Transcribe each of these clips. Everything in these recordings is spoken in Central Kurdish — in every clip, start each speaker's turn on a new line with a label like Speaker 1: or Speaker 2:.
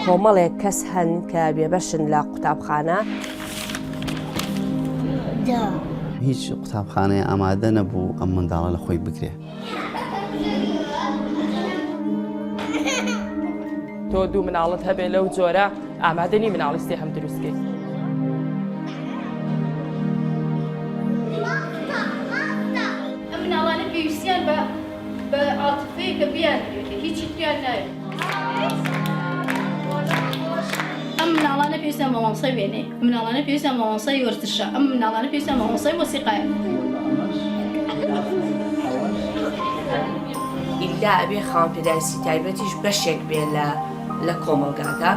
Speaker 1: کۆمەڵێک کەس هەن کە بێبەشن لە قوتابخانە.
Speaker 2: هیچ قوتابخانەیە ئامادە نەبوو ئەم منداڵە لە خۆی بگرێ.
Speaker 3: تۆ دوو مناڵت هەبێ لەو جۆرە ئامادەنی مناڵستی هەم دروستکەی.
Speaker 4: ئەم مناڵانە پێویستیان بە عاتفەیە کە بیان هیچی تریان نایە. ئەم مناڵانە پێویستیان بە مامۆسای وێنێ، ئەم مناڵانە پێویستیان بە مامۆسای وەرزشە، ئەم مناڵانە پێویستیان بە مامۆسای مۆسیقایە.
Speaker 1: ئیلا ئەبێ خاوەنپێدارسی تایبەتیش بەشێک بێ لە کۆمەلگاکە.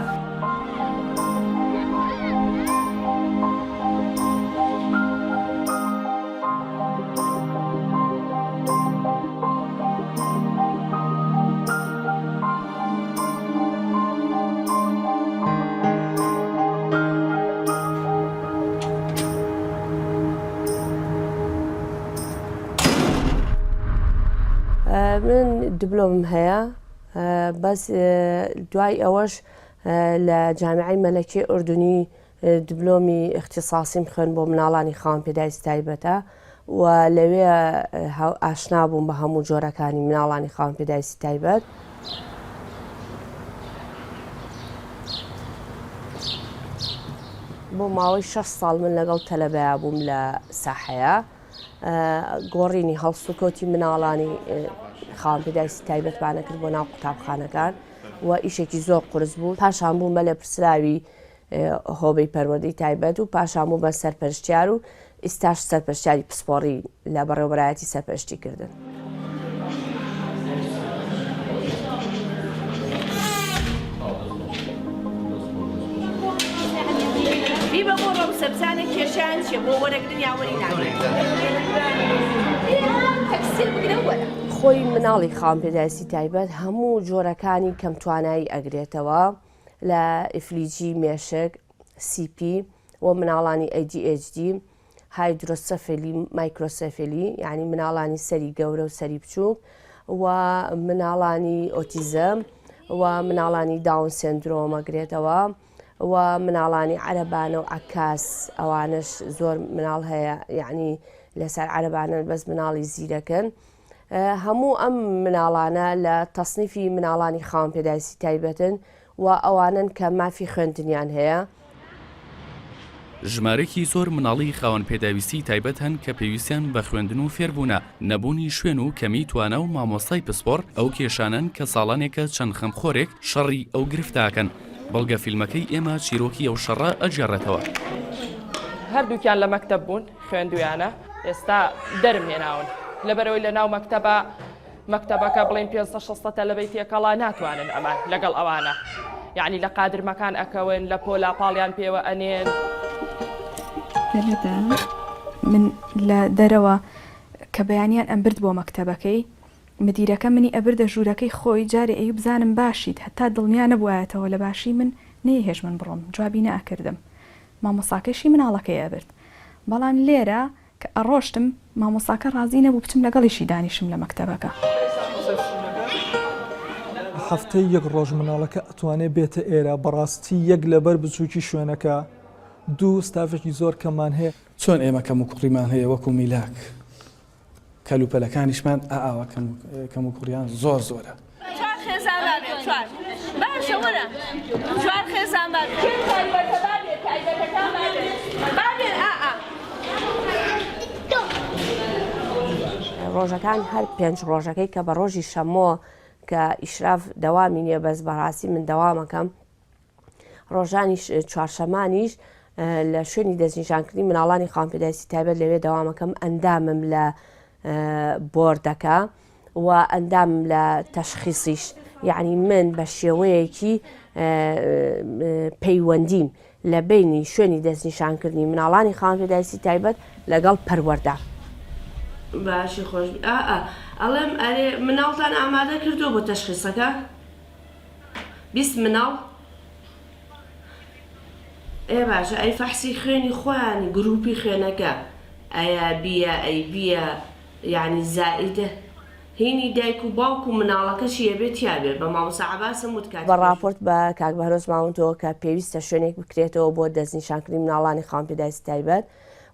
Speaker 1: من دیپلۆمم هەیە، بەس دوای ئەوەش لە جامعەی مەلەکێ ئوردنی دیپلۆمی اختصاسیم خوێن بۆ مناڵانی خاوەنپێدارسی تایبەتە و لەوێ ئاشنا بووم بە هەموو جۆرەکانی مناڵانی خاوەنپێدارسی تایبەت. بۆ ماوەی 6 ساڵ من لەگەڵ تەلەبەیە بووم لە ساحەیە، گۆڕینی هەڵسوکەوتی مناڵانی خاوەنپێدارسی تایبەتمانە کرد بۆ ناو قوتابخانەکان و ئیشێکی زۆر قورس بوو. پاشان بووم بە لە پرسراوی هۆبەی پەروەردەی تایبەت و پاشان بووم بە سەرپەرشتیار و ئێستاش سەرپەرشتیاری پسپۆڕی لە بەڕێوەبەرایەتی سەرپەرشتی کردن.
Speaker 5: بە بۆ ڕەوسەبزانە کێشیان چێ بۆ وەرەگرن یاوەری ناگرێت. تەکسیر بگرە وەرە.
Speaker 1: خۆی مناڵی خاوەنپێدارسی تایبەت هەموو جۆرەکانی کەم توانایی ئەگرێتەوە لە ئیفلیجی مێشک، CP و مناڵانی ADHD، هایدرۆسەفێلی، مایکرۆسەفێلی، یعنی مناڵانی سەری گەورە و سەری بچووک و مناڵانی ئۆتیزم و مناڵانی داون سێندرۆم ئەگرێتەوە و مناڵانی عەرەبانە و عەکاس، ئەوانش زۆر مناڵ هەیە، یعنی لەسەر عەرەبانە بەس مناڵی زیرەکەن. هەموو ئەم مناڵانە لە تەسنیفی مناڵانی خاوەنپێدارسی تایبەتن و ئەوانن کە مافی خوێندنیان هەیە.
Speaker 6: ژمارەی زۆر مناڵی خاوەنپێداویستی تایبەت هەن کە پێویستیان بە خوێندن و فێربوونە، نەبوونی شوێن و کەمی توانە و مامۆستای پسپۆڕ ئەو کێشانن کە ساڵانێکە چەند خەمخۆرێک شەڕی ئەو گرفتاکەن. بەڵگە فیلمەکەی ئێمە چیرۆکی ئەو شەڕە ئەجێڕێتەوە.
Speaker 3: هەردووکیان لە مەکتەب بوون، خوێندویانە، ئێستا دەرم هێناون لەبەرەوەی لە ناو مەکتەبەکە بڵین 500 تەلەبەی تێکەڵا ناتوانن ئەمان لەگەڵ ئەوانە، یعنی لە قادرمەکان ئەکەون، لە پۆلاپاڵیان پێوە ئەنێن.
Speaker 7: من لە دەرەوە کە بەیانیان ئەمبرد بۆ مەکتەبەکەی، مدیرەکە منی ئەبردە ژوورەکەی خۆی، جارێ ئەیوب بزانم باشیت، هەتا دڵنیا نەبوایەتەوە لە باشی من نەیهێش من بڕۆم، جوابی نەئەکردم. مامۆساکەشی مناڵەکەی ئەبرد، بەڵام لێرە کە ئەڕۆشتم مامۆساکە ڕازی نەبوو بچم لەگەڵیشی دانیشم لە مەکتەبەکە.
Speaker 8: هەفتەی یەک ڕۆژ مناڵەکە ئەتوانێت بێتە ئێرە، بەڕاستی یەک لەبەر بچووکی شوێنەکە، دوو ستافێکی زۆر کەمان هەیە.
Speaker 9: چۆن ئێمە کەم و کوڕیمان هەیە وەکو میلاک، کەلوپەلەکانیشمان ئاوا کەم و کوڕیان زۆر زۆرە.
Speaker 5: چوار خێزان بابێت، چوار باشە وەرە، چوار خێزان بابێت، تایبەتە بابێت، تایبەتەکان بابێت
Speaker 1: ڕۆژەکان هەر 5 ڕۆژەکەی کە بە ڕۆژی شەمۆ کە ئیشراف دەوامی نییە، بەس بەڕاستی من دەوامەکەم، ڕۆژانی چوارشەمانیش لە شوێنی دەستنیشانکردنی مناڵانی خاوەنپێدارسی تایبەت لەوێ دەوامەکەم، ئەندامم لە بۆردەکە و ئەندامم لە تەشخیصیش، یعنی من بە شێوەیەکی پەیوەندیم لە بینی شوێنی دەستنیشانکردنی مناڵانی خاوەنپێدارسی تایبەت لەگەڵ پەروەردە. باشی خۆش ئەڵێم ئەرێ مناڵتان ئامادە کردو بۆ تەشخیصەکە؟ 20 مناڵ؟ ئێ باشە، ئەی فەحسی خوێنی خۆیانی گروپی خوێنەکە ئەیە بیە، ئەی بیە، یعنی زائیدە، هینی دایک و باوک و مناڵەکەشی ئەبێت یابێت بە مامۆستا عەباسم وت کات بە ڕاپۆرت بە کاک بەهرۆز ماوەتەوە کە پێویستە شوێنێک بکرێتەوە بۆ دەستنیشانکردنی مناڵانی خاوەنپێداویستی تایبەت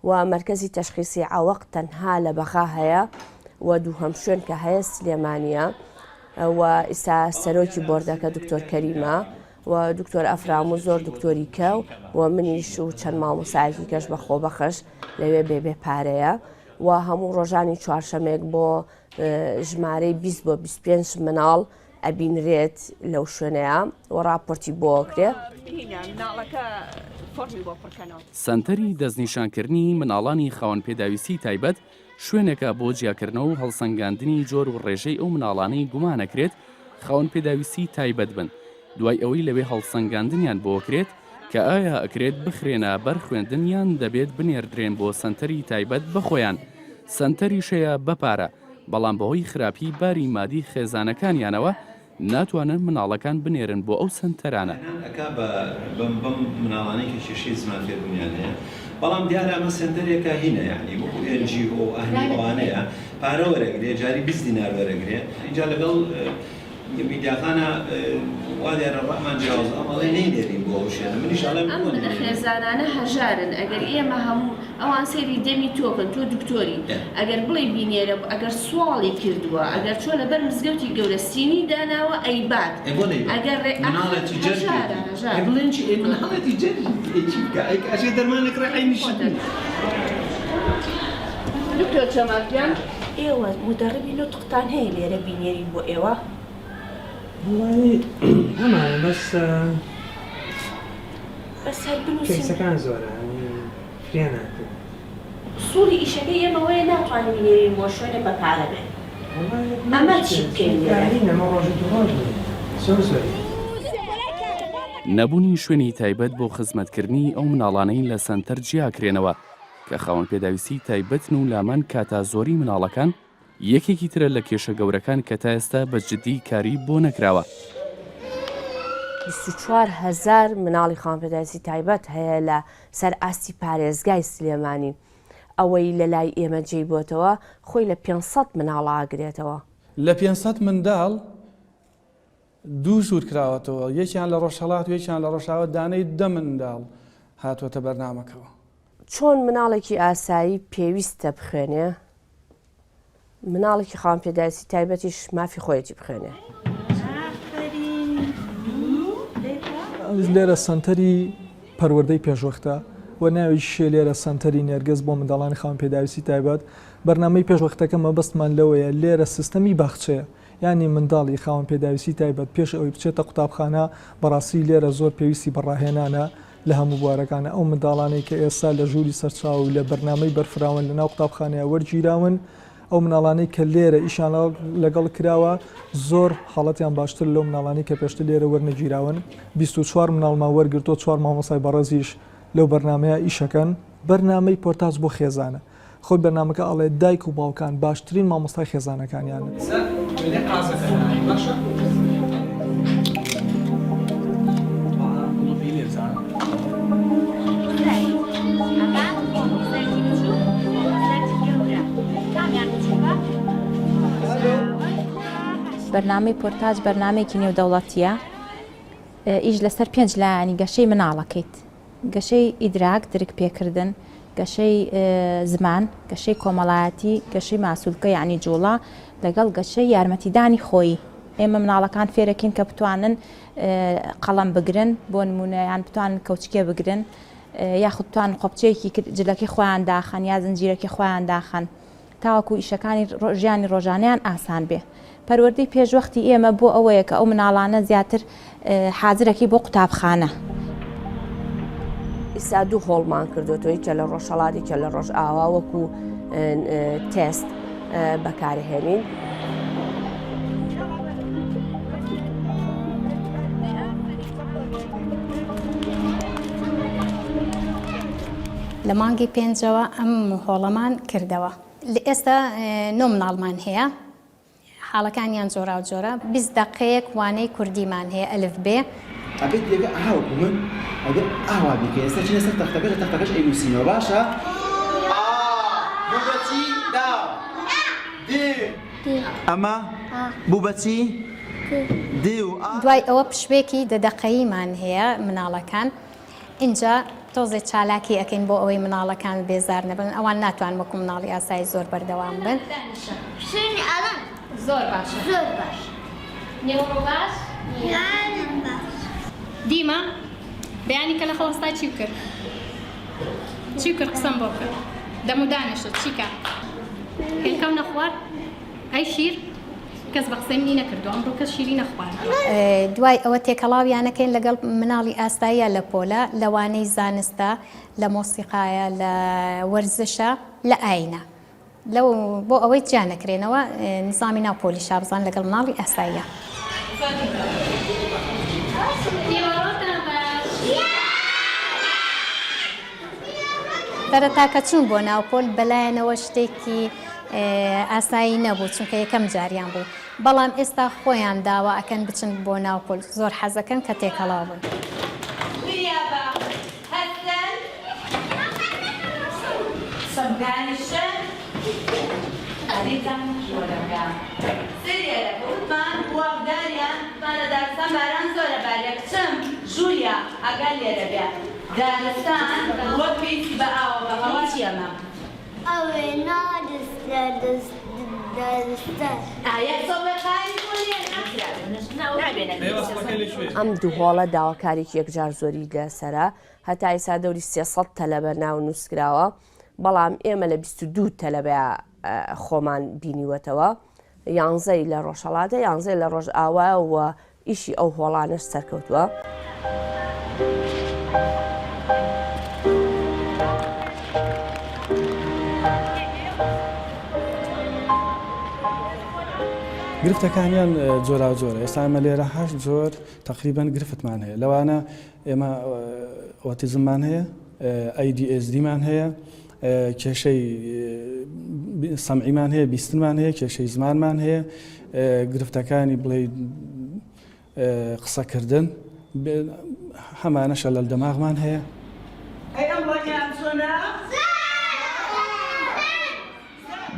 Speaker 1: و مرکزی تەشخیصی عەوەق تەنها لە بەخا هەیە و دووهەم شوێن کە هەیە سلێمانیە و ئێستا سەرۆکی بۆردەکە دکتۆر کەریمە و دکتۆر ئەفرام و زۆر دکتۆری کەو و منیش و چەند مامۆسایەکی کەش بە خۆبەخش لەوێ بێبێ پارەیە و هەموو ڕۆژانی چوارشەمێک بۆ ژمارەی 20 بۆ 25 مناڵ ئەبینرێت لەو شوێنەیە و راپۆرتی بۆکرێت.
Speaker 6: سەنتەری دەستنیشانکردنی مناڵانی خاوەنپێداویستی تایبەت شوێنێکە بۆ جیاکردنەوە و هەڵسەنگاندنی جۆر و ڕێژەی ئەو مناڵانەی گومانەکرێت خاوەنپێداویستی تایبەت بن دوای ئەوەی لەوێ هەڵسەنگاندنیان بۆکرێت کە ئایا ئەکرێت بخرێنە بەر خوێندنیان دەبێت بنێردرێن بۆ سەنتەری تایبەت بەخۆیان. سەنتەری شەیە بەپارە بەڵام بەهۆی خراپی باری مادی خێزانەکانیانەوە ناتوانن مناڵەکان بنێرن بۆ ئەو سەنتەرانە.
Speaker 10: بەم مناڵانەی کە کێشەی زمان فێربوونیان هەیە بەڵام دیارە ئەمە سەنتەرێکە هینە یعنی وەکو NGO ئەهلی ئەوانەیە پارە وەرەگرێ جاری 20 دینار وەرەگرێ اینجا لەگەڵ میدیاخانە وا دیارە ڕەحمان جیاواز ئەمەڵێ نەیدێرین بۆ ئەو شوێنە منیش ئەڵێم
Speaker 1: ئەم خێزانانە هەژارن ئەگەر ئێمە هەموو ئەوان سێری دەمی تۆکن تۆ دکتۆری ئەگەر بڵێ بینێرە ئەگەر سواڵی کردووە ئەگەر چۆ لەبەر مزگەوتی گەورە سینی داناوە ئەیبات ئەگەر
Speaker 10: مناڵەتی جەرگی بڵێن چی مناڵەتی جەرگی ئەشێ دەرمانێکڕێ عینیش
Speaker 1: دکتۆر جەمالگیان ئێوە مدەڕبی نوتقتان هەیە لێرە بینێری بۆ ئێوە؟
Speaker 11: هەمان بەس
Speaker 1: هەر بنووسین
Speaker 11: کەیسەکان زۆرە فرێ ناکەن
Speaker 1: سووری ئیشەکەی ئێمەوەیە ناتوانین بینێرین بۆ شوێنە بەپارە بێت ئەمە چی بکەین
Speaker 11: ئەمە ڕۆژ ڕۆژ زۆر زۆر
Speaker 6: نەبوونی شوێنی تایبەت بۆ خزمەتکردنی ئەو مناڵانەی لە سەنتەر جیاکرێنەوە کە خاوەنپێداویستی تایبەتن و لامان کاتا زۆری مناڵەکان یەکێکی ترە لە کێشە گەورەکان کە تا ئێستا بە جددی کاری بۆ نەکراوە.
Speaker 1: 24,000 مناڵی خاوەنپێداویستی تایبەت هەیە لە سەر ئاستی پارێزگای سلێمانی ئەوەی لە لای ئێمە جێی بۆتەوە خۆی لە 500 مناڵ ئاگرێتەوە.
Speaker 9: لە 500 منداڵ دوو ژوور کراوەتەوە یەکیان لە ڕۆژهەڵات و یەکیان لە ڕۆژاوە دانەی 10 منداڵ هاتووەتە بەرنامەکەەوە.
Speaker 1: چۆن مناڵێکی ئاسایی پێویستە بخوێنێ مناڵێکی خاوەنپێداویستی تایبەتیش مافی خۆیەتی بخوێنێ.
Speaker 8: لێرە سەنتەری پەروەردەی پێشوەختە و ناوی شێ لێرە سەنتەری نێرگەز بۆ منداڵانی خاوەنپێداویستی تایبەت بەرنامەی پێشوەختەکە مەبەستمان لەوەیە لێرە سیستەمی باخچەیە ینی منداڵی خاوەنپێداویستی تایبەت پێش ئەوەی بچێتە قوتابخانە بەڕاستی لێرە زۆر پێویستی بەڕاهێنانە لە هەموو بوارەکانە ئەو منداڵانەی کە ئێستا لە ژووری سەرچاو لە بەرنامەی بەرفراون لە ناو قوتابخانەیە وەرگیراون ئەو مناڵانەی کە لێرە ئیشان لەگەڵ کراوە زۆر حاڵەتیان باشتر لەو مناڵانی کە پێشتر لێرە وەرنەگیراون 24 مناڵمان وەرگرتۆ 4 مامۆسای بەڕێزیش لەو بەرنمەیە ئیشەکەن بەرنامەی پۆرتاج بۆ خێزانە خۆی بەرنمەکە ئەڵێ دایک و باوکان باشترین مامۆستای خێزانەکانیانە.
Speaker 12: بەرنامەی پۆرتاج بەرنامێکی نێودەوڵەتیە ئیش لەسەر 5 لایانی گەشەی مناڵەکەیت گەشەی ئیدراک درک پێکردن گەشەی زمان گەشەی کۆمەڵایەتی گەشەی ماسوولکە یعنی جوڵا لەگەڵ گەشەی یارمەتیدانی خۆی ئێمە مناڵەکان فێرەکەین کە بتوانن قەڵەم بگرن بۆ نمونەیان بتوانن کەوچکێ بگرن یاخود بتوانن قۆبچەیەکی جلەکەی خۆیان داخەن یا زنجیرەکەی خۆیان داخەن تاوەکو ئیشەکانی ژیانی ڕۆژانیان ئاسان بێ. پەروەردەی پێشوەختی ئێمە بۆ ئەوەیە کە ئەو مناڵانە زیاتر حازرەکەی بۆ قوتابخانە.
Speaker 1: ئێستا دوو هۆڵمان کردوێتەوە کە لە ڕۆژهەڵاتی کە لە ڕۆژ ئاوا وەکو تێست بەکارهێنین.
Speaker 13: لە مانگی پێنجەوە ئەم هۆڵەمان کردەوە. ئێستا 9 مناڵمان هەیە حاڵەکانیان جۆرا و جۆرە 20 دقەیەک وانەی کوردیمان هەیە ئەلف بێ
Speaker 2: ئەبێت لێگە ئاوکو من ئەگەر ئاوا بیکە ئێستا چینە سەر تەختەکە لە تەختەکەش ئەینووسینەوە باشە؟
Speaker 10: مەبەتی دا دێ
Speaker 2: ئەمە بوو بەچی؟
Speaker 13: دوای ئەوە پشوێکی دەدەقەییمان هەیە مناڵەکان اینجا تۆزێ چالاکی ئەەکەین بۆ ئەوەی مناڵەکان بێزار نەبن ئەوان ناتوان وەکو مناڵی ئاسایی زۆر بەردەوام بن زۆر باشە زۆر باش نێوەڕۆ باش دیمە بەیانی کە لە خەڵستا چی کرد چی کرد قسەم بۆ کرد دەم و دانیشت چیکە هێلکەم نەخوارد ئەی شیر کەس بە قسەی منی نەکردو ئەمڕۆ کەس شیری نەخوارد دوای ئەوە تێکەڵاویانەکەین لەگەڵ مناڵی ئاستاییە لە پۆلە لەوانەی زانستە لە مۆسیقایە لە وەرزشە لە ئاینە لەو بۆ ئەوەی جیا نەکرێنەوە نظامی ناو پۆلی شابزان لەگەڵ مناڵی ئاساییە بەرەتاکە چوون بۆ ناوپۆل بەلایەنەوە شتێکی ئاسایی نەبوو چونکە یەکەم جاریان بوو بەڵام ئێستا خۆیان داوا ئەکەن بچن بۆ ناوپۆل زۆر حەزەکەن کە تێکەڵاو بن
Speaker 5: جولیا ئەگەر لێرە بێ دانستان وەک پێیتی بە ئاوە بە هەوا چیەمە ئەوێ
Speaker 1: ئەم دوو هۆڵە داواکارێکی یەکجار زۆری لەسەرە هەتا ئێستا دەوری 300 تەلەبەر ناو نووسراوە بەڵام ئێمە لە 22 تەلەبە خۆمان بینیوەتەوە 11 لە ڕۆژهەڵاتە 11 لە ڕۆژ ئاوا و ئیشی ئەو هۆڵانش سەرکەوتووە.
Speaker 9: گرفتەکانیان جۆرا جۆرە ئێستا ئەمە لێرە 8 جۆر تقریبان گرفتمان هەیە لەوانە ئێمە ئۆتیزممان هەیە ADHDمان هەیە کێشەی سەمعیمان هەیە بیستنمان هەیە کێشەی زمانمان هەیە گرفتەکانی بڵێ قسەکردن هەمانەشە لە دەماغمان هەیە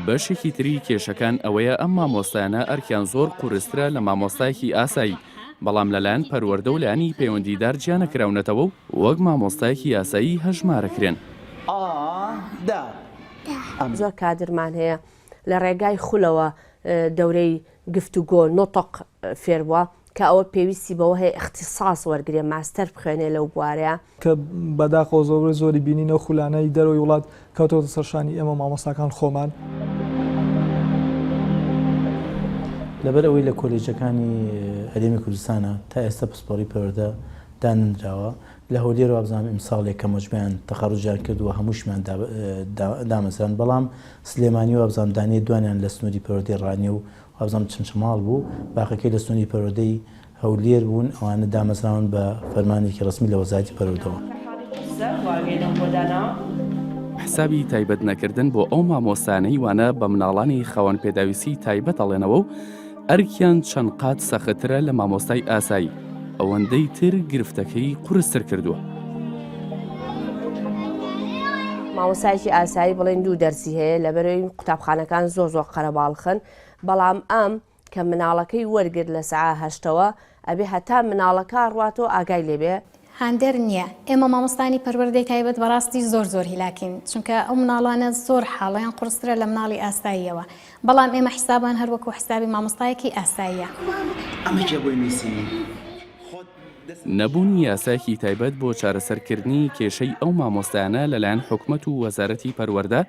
Speaker 6: بەشێکی تری کێشەکان ئەوەیە ئەم مامۆستایانە ئەرکیان زۆر قورسترە لە مامۆستایەکی ئاسایی بەڵام لەلایەن پەروەردە و لایەنی پەیوەندیدار جیا نەکراونەتەوە و وەک مامۆستایەکی یاسایی هەژمارەکرێن.
Speaker 1: زۆر کادرمان هەیە لە ڕێگای خولەوە دەورەی گفتوگۆ نۆتۆق فێربووە کە ئەوە پێویستی بەوە هەیە اختصاص وەرگێ ماستەر بخوێنێ لەو بوارەیە
Speaker 8: کە بەداخەوە زۆری بینینەوە خولانەی دەرەوەی وڵات کەوتەوە سەرشانی ئێمە مامۆستاکان خۆمان.
Speaker 14: لەبەر ئەوەی لە کۆلێجەکانی هەرێمی کوردستانە تا ئێستا پسپۆڕی پەروەردە دانراوە لە هەولێر وابزانام ئیمساڵێک کە مۆژبیان تەخەڕوجیان کردووە هەمووشمان دامەزران بەڵام سلێمانی وابزانام دانێ دوانیان لە سنووری پەروەردەی ڕانیە و وابزانام چنچماڵ بوو باقەکەی لە سنووری پەروەردەی هەولێر بوون ئەوانە دامەزراون بە فەرمانێکی ڕسمی لە وەزارەتی پەروەردەوە.
Speaker 6: حسابی تایبەت نەکردن بۆ ئەو مامۆستانەی وانە بە مناڵانی خاوەن پێداویستی تایبەت ئەڵێنەوە و ئەرکیان چەند قات سەختترە لە مامۆستای ئاسایی ئەوەندەی تر گرفتەکەی قورستر کردووە.
Speaker 1: مامۆستایەکی ئاسایی بڵێن دوو دەرسی هەیە لەبەرەوەی قوتابخانەکان زۆر قەرەباڵخن بەڵام ئەم کە مناڵەکەی وەرگرت لە سەعا 8ەوە ئەبێ هەتا مناڵەکە ڕواتەوە ئاگای لێبێ
Speaker 13: هاندەر نییە ئێمە مامۆستانی پەروەردەی تایبەت بەڕاستی زۆر هیلاکین چونکە ئەو مناڵانە زۆر حاڵیان قورسترە لە مناڵی ئاساییەوە بەڵام ئێمە حسابان هەروەکو حسابی مامۆستایەکی ئاساییە.
Speaker 6: نەبوونی یاساکی تایبەت بۆ چارەسەرکردنی کێشەی ئەو مامۆستایانە لەلایەن حکومەت و وەزارەتی پەروەردە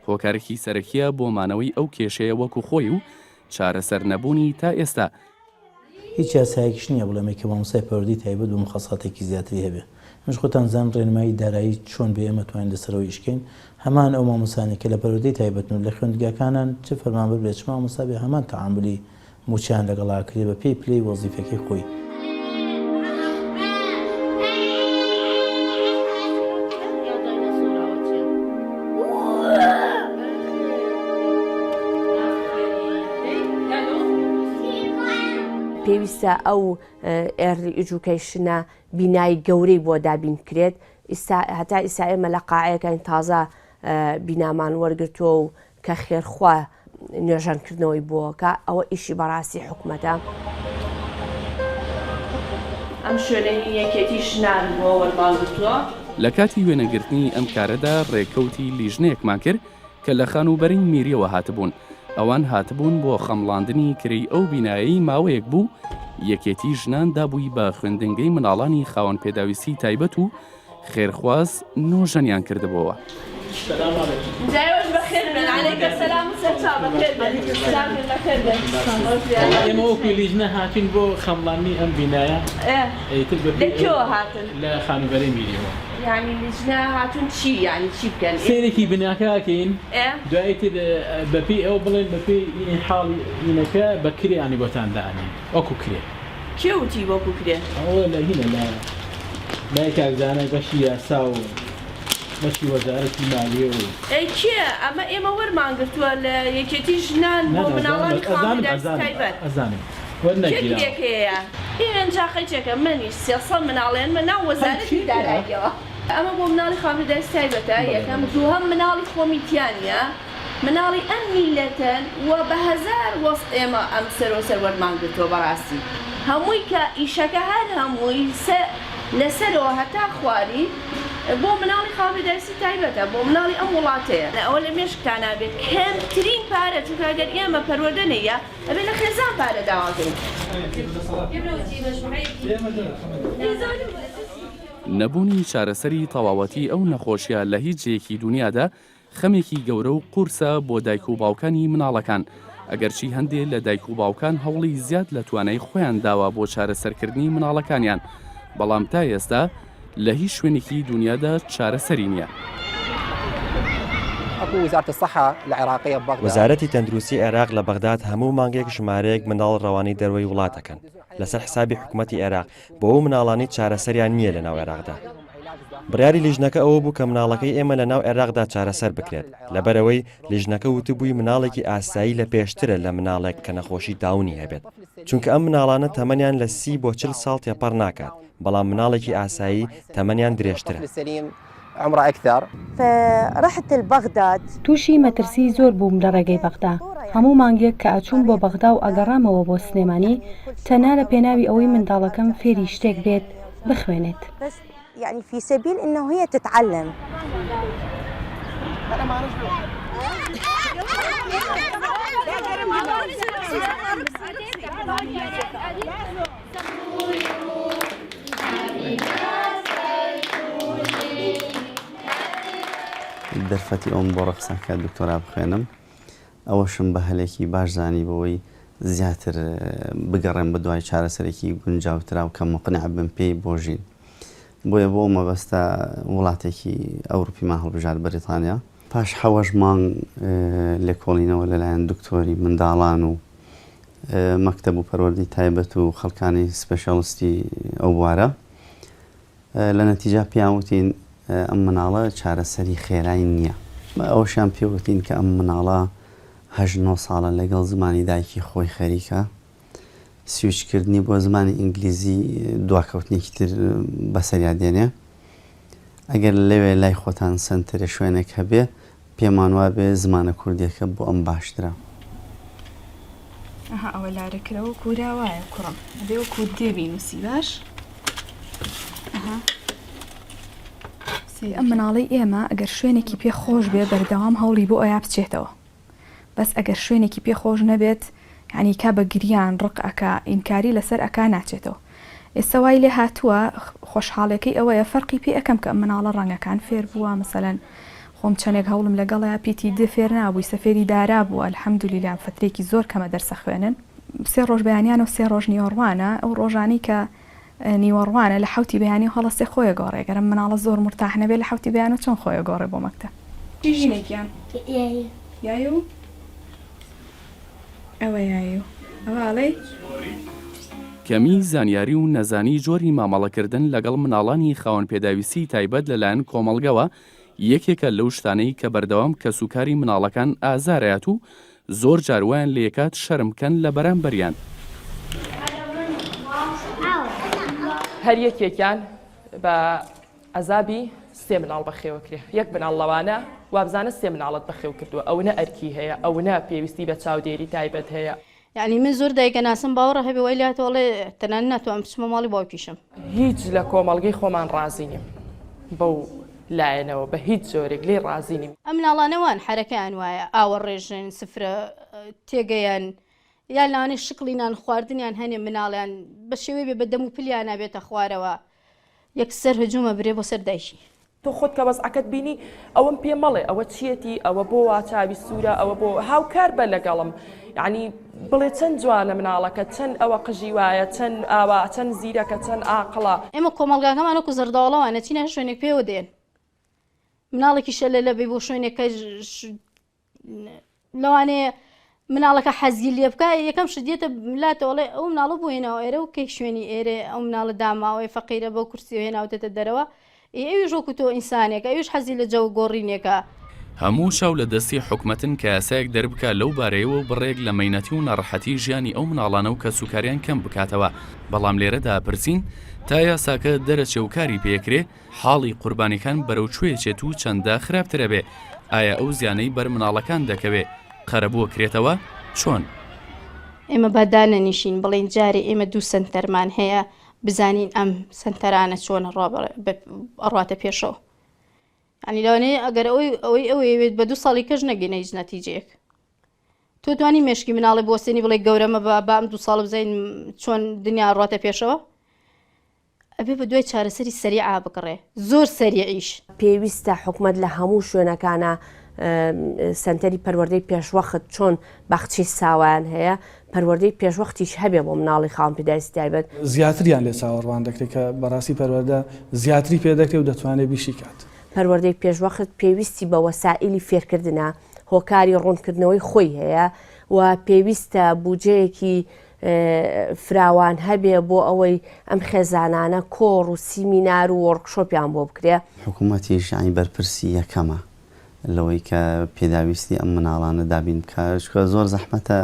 Speaker 6: هۆکارێکی سەرەکیە بۆ مانەوەی ئەو کێشەیە وەکو خۆی و چارەسەر نەبوونی تا ئێستا.
Speaker 14: هیچ یاسایەکیش نییە بڵێمێک کە مامۆستای پەروەردەی تایبەت بە مخەساتێکی زیاتری هەبێ. مش خۆتان زان ڕێنمایی دارایی چۆن بێ ئێمە توانین لەسەرەوەی ئیشکەین هەمان ئەو مامۆستانێک کە لە پەروەردەی تایبەتن لە خوێندگاکانان چ فەرمانبەر بێت چ مامۆستا بێ هەمان تەعاملی موچیان لەگەڵا کرێ بە پێی پلەی وەزیفەکەی خۆی.
Speaker 1: پێویستە ئەو ئێرلی ئیجوکیشنە بینایی گەورەی بۆ دابینکرێت هەتا ئیسا ئێمە لە قاعەکەین تازە بینامان وەرگرتووە و کە خێرخوا نوێژانکردنەوەی بووەکە ئەوە ئیشی بەڕاستی حکومەتە.
Speaker 5: ئەم شوێنەی یەکێتی ژنان بۆ وەرماڵگرتووە.
Speaker 6: لە کاتی وێنەگرتنی ئەم کارەدا ڕێکەوتی لیژنەیەکمان کرد کە لە خانوبەری میریەوە هاتبوون. ئەوان هاتبوون بۆ خەمڵاندنی کری ئەو بینایی ماوەیەک بوو یەکێتی ژنان دابووی بە خوێندنگەی مناڵانی خاوەن پێداویستی تایبەت و خێرخواز نۆژەنیان کردبەوە.
Speaker 5: جایوەش بەخێر بن عەلەیکە سەلام و سەرچا بەخێر بن.
Speaker 14: ئێمە وەکو لیژنە هاتین بۆ خەمڵانی ئەم بینایە
Speaker 5: لەکوێوە هاتن؟
Speaker 14: لە خانوبەری میریەوە.
Speaker 5: یعنی لیژنە هاتون چی یعنی چی بکەن؟
Speaker 14: سیرێکی بناکەکەین دوای تر بەپی ئەو بڵێن بەپی حاڵی ئینەکە بە کرێیانی بۆتان دانین وەکو کرێ.
Speaker 5: کێ وتی وەکو کرێ؟
Speaker 14: ئەوە لە هینە لای کارزانە بەشی یاسا و بەشی وەزارەتی مالیە و
Speaker 5: ئەی کێ؟ ئەمە ئێمە وەرمانگرتووە لە یەکێتی ژنان بۆ مناڵانی خاوەندپێداویستی تایبەت.
Speaker 14: ئەزانم
Speaker 5: کێکێکەیە ئێنجا خەیچێکە منیش 300 مناڵێن من ناو وەزارەتی داراییەوە. ئەمە بۆ مناڵی خاوەندپێداویستی تایبەتە یەکەم، دووهەم مناڵی خۆمیتیانە، مناڵی ئەم میلەتەن و بە هەزار وەست ئێمە ئەم سەر وەرمانگرتووە بەڕاستی. هەمووی کە ئیشەکە هەر هەمووی لەسەرەوە هەتا خواری بۆ مناڵی خاوەندپێداویستی تایبەتە، بۆ مناڵی ئەم وڵاتەیە. ئەوە لە مێشکتان نابێت کەمترین پارە چونکە ئەگەر ئێمە پەروەردەنەیە ئەبێ لە خێزان پارە داواکەین.
Speaker 6: نەبوونی چارەسەری تەواوەتی ئەو نەخۆشیە لە هیچ جێیەکی دنیادا خەمێکی گەورە و قورسە بۆ دایک و باوکانی مناڵەکان. ئەگەرچی هەندێک لە دایک و باوکان هەوڵی زیاد لە توانای خۆیان داوا بۆ چارەسەرکردنی مناڵەکانیان، بەڵام تا ئێستا لە هیچ شوێنێکی دنیادا چارەسەری نییە.
Speaker 15: وەزارەتی تەندروستی عێراق لە بەغداد هەموو مانگێک ژمارەیەک منداڵ ڕەوانی دەروەی وڵاتەکەن لەسەر حسابی حکوومەتی عێراق بۆ ئەو مناڵانی چارەسەریان نییە لە ناو عێراقدا. بڕیاری لیژنەکە ئەوە بوو کە مناڵەکەی ئێمە لە ناو عێراقدا چارەسەر بکرێت، لەبەرەوەی لیژنەکە وتبووی مناڵێکی ئاسایی لە پێشترە لە مناڵێک کە نەخۆشی داونی هەبێت، چونکە ئەم مناڵانە تەمەنیان لە 30 بۆ 40 ساڵ تێپەڕ ناکات، بەڵام مناڵێکی ئاسایی تەمەنیان درێژترە.
Speaker 16: عمره أكثر فرحت البغداد
Speaker 17: تووشی مەترسی زۆر بووم لە ڕێگەی بەغدا. هەموو مانگێک کە ئەچوون بۆ بەغدا و ئەگەڕامەوە بۆ سلێمانی تەنها لە پێناوی ئەوەی منداڵەکەم فێری شتێک بێت بخوێنێت.
Speaker 16: يعني في سبيل إنه هي تتعلم.
Speaker 2: دەرفەتی ئەوم بۆ ڕقسەکە دکتۆرا بخوێنم ئەوەشم بە هەلێکی باش زانی بەوەی زیاتر بگەڕێن بە دوای چارەسەرێکی گونجاوترا و کە مقنع بن پێی بۆ ژین. بۆیە بۆ مەبەستە وڵاتێکی ئەوروپیمان هەڵبژار بەریتانیا پاش 7 مانگ لێکۆڵینەوە لەلایەن دکتۆری منداڵان و مەکتەب و پەروەردەی تایبەت و خەڵکانی سپێشاڵستی ئەو بوارە لە نەتیجا پیاوتین ئەم مناڵە چارەسەری خێرای نییە. ئەوشیان پێوتین کە ئەم مناڵە 8 ساڵە لەگەڵ زمانی دایکی خۆی خەریکە، سویچکردنی بۆ زمانی ئینگلیزی دواکەوتنێکی تر بەسەریا دێنێ. ئەگەر لەوێ لای خۆتان سنتەرە شوێنێک هەبێ پێمان وا بێ زمانە کوردیەکە بۆ ئەم باشترە.
Speaker 7: ئەوە لارەکرەوە کوورا وایە کوڕم ئەبێ وەکو دێبی نووسی باش. ئەم مناڵی ئێمە ئەگەر شوێنێکی پێ خۆش بێ بەردەوام هەوڵی بۆ ئەیا بچێتەوە، بەس ئەگەر شوێنێکی پێ خۆش نەبێت یعنی کا بە گریان ڕق ئەکا ئینکاری لەسەر ئەکا ناچێتەوە. ئێستا وای لێ هاتووە خۆشحاڵەکەی ئەوەیە فەرقی پێ ئەەکەم کە مناڵە ڕەنگەکان فێر بووە مەسەلەن خۆم چەندێک هەوڵم لەگەڵەیە پیتی دێ فێر نابووی سەفێری دارا بووە الحەمدولیلا فترێکی زۆر کەمە دەرسە خوێنن 3 ڕۆژ بەیانیان و 3 ڕۆژ نیوەڕوانە ئەو ڕۆژانی کە نیوەڕوانە لە حوتی بەیانی هەڵەستێ خۆی گۆڕێ گەرم مناڵە زۆر مرتاح نەبێت لە حوتی بەیان و چۆن خۆی گۆڕێ بۆ مەکتەب. ژینێکیان یای و ئەوە یای و ئەوڵێ
Speaker 6: کەمی زانیاری و نەزانی جۆری مامەڵەکردن لەگەڵ مناڵانی خاوەن پێداویستی تایبەت لەلایەن کۆمەڵگەوە یەکێکە لەو شتانەی کە بەردەوام کەسوکاری مناڵەکان ئازارەیات و زۆر جاروایان لێکات شەرمکەن لە بەرامبەریان.
Speaker 3: هەر یەکێکیان بە ئەزابی سێ مناڵ بەخێوەکرێ یەک مناڵ لەوانە وابزانە سێ مناڵت بەخێو کردووە ئەو نە ئەرکی هەیە ئەو نە پێویستی بە چاودێری تایبەت هەیە
Speaker 4: یعنی من زۆر دایکە ناسم باوەڕە هەبێ وای لاتەوەڵێ تەنان ناتوانم بچمە ماڵی باوکیشم
Speaker 3: هیچ لە کۆمەڵگەی خۆمان ڕازی نیم بەو لایەنەوە بە هیچ جۆرێک لێ ڕازی نیم
Speaker 4: ئەم مناڵانەوان حرەکەیان وایە ئاوە ڕێژن سفرە تێگەیان یا لاانێ شکڵینان خواردنیان هەنێ مناڵیان بە شێوەی بێ بە دەم و پلیان نابێتە خوارەوە یەکسەر هجوومە برێ بۆ سەر دایشی
Speaker 3: تۆ خۆت کە بەزعەکەت بینی ئەوەم پێ مەڵێ ئەوە چیەتی ئەوە بۆ وا چاوی سوورە ئەوە بۆ هاوکار بە لەگەڵم یعنی بڵێ چەند جوانە مناڵەکە چەند ئەوە قژی وایە چەند ئاوا چەند زیرەکە چەند ئاقڵە
Speaker 4: ئێمە کۆمەڵگاکەمان وەکو زەرداوڵەوانە چینە شوێنێک پێوە دێن مناڵێکی شەلە لە بێ بۆ شوێنێکە لەوانەیە مناڵەکە حەزی لێ بکە یەکەم شدێتە لاتەوەڵێ ئەو مناڵە بووێنەوە ئێرە و کەی شوێنی ئێرێ ئەو مناڵە داماوەی فەقیرە بەو کورسی هێناوتێتە دەرەوە ئەویش وەکو تۆ ئینسانێکە ئەویش حەزی لە جەو گۆڕینێکە
Speaker 6: هەموو شەو لە دەستی حکومەتن کە یاسایەک دەربکە لەو بارەیەوە و بڕێک لە مەینەتی و نەڕەحەتی ژیانی ئەو مناڵانە و کە سوکاریان کەم بکاتەوە بەڵام لێرەدا پرسین تا یاساکە دەرەچێ و کاری پێکرێ حاڵی قوربانیەکان بەرەو کوێچێت و چەندە خراپترە بێ ئایا ئەو زیانەی بەر مناڵەکان دەکەوێ قەرەبووە کرێتەوە چۆن؟
Speaker 4: ئێمە بەدانە نیشین بڵێن جارێ ئێمە دوو سنتەرمان هەیە بزانین ئەم سنتەرانە چۆنە ئەڕاتە پێشەوە ئەنی لەوانەیە ئەگەر ئەوەی ئەوێت بە 2 ساڵی کەش نەگەینە هیچ نەتیجەیەک تۆ توانی مێشکی مناڵی بۆستێنی بڵێ گەورەمە بە ئەم 2 ساڵ بزین چۆن دنیا ڕاتە پێشەوە ئەبێ بە دوای چارەسەری سەریع بکڕێ زۆر سەریعیش
Speaker 1: پێویستە حکومت لە هەموو شوێنەکانە سنتەری پەروەردەی پێشوەخت چۆن بەخچی ساوایان هەیە پەروەردەی پێشوەختیش هەبێ بۆ مناڵی خاوەن پێداویستی تایبەت
Speaker 9: زیاتریان لێ چاوەڕوان دەکرێت کە بەڕاستی پەروەردە زیاتری پێ دەکرێت و دەتوانێت بیشی کات
Speaker 1: پەروەردەی پێشوەخت پێویستی بە وەسائلی فێرکردنە هۆکاری ڕوونکردنەوەی خۆی هەیە و پێویستە بودجەیەکی فراوان هەبێ بۆ ئەوەی ئەم خێزانانە کۆڕ و سیمینار و وەرکشۆپیان بۆ بکرێ
Speaker 2: حکوومەتیش ینی بەرپرسی یەکەمە لەوەی کە پێداویستی ئەم مناڵانە دابین بکە چکە زۆر زەحمەتە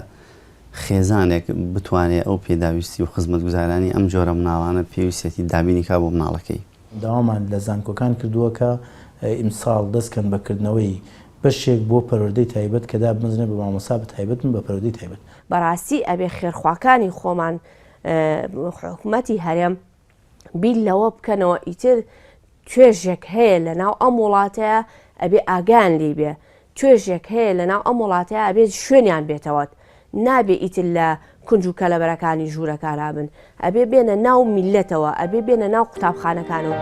Speaker 2: خێزانێک بتوانێت ئەو پێداویستی و خزمەت گوزارانی ئەم جۆرە مناڵانە پێویستێتی دابینی کا بۆ مناڵەکەی
Speaker 14: داوامان لە زانکۆکان کردووە کە ئیمساڵ دەستکەن بەکردنەوەی بەشێک بۆ پەروەردەی تایبەت کەدا بمەزنێ بە مامۆستا بە تایبەتن بە پەروەردەی تایبەت
Speaker 1: بەڕاستی ئەبێ خێرخواکانی خۆمان حکوومەتی هەرێم بیل لەوە بکەنەوە ئیتر توێژێک هەیە لە ناو ئەم وڵاتەیە ئەبێ ئاگان لی بێ توێژێک هەیە لە ناو ئەم وڵاتەیە ئەبێ شوێنیان بێتەوەت نابێ ئیتر لە کنج و کەلەبەرەکانی ژوورەکان بن ئەبێ بێنە ناو میلەتەوە ئەبێ بێنە ناو قوتابخانەکانەوە.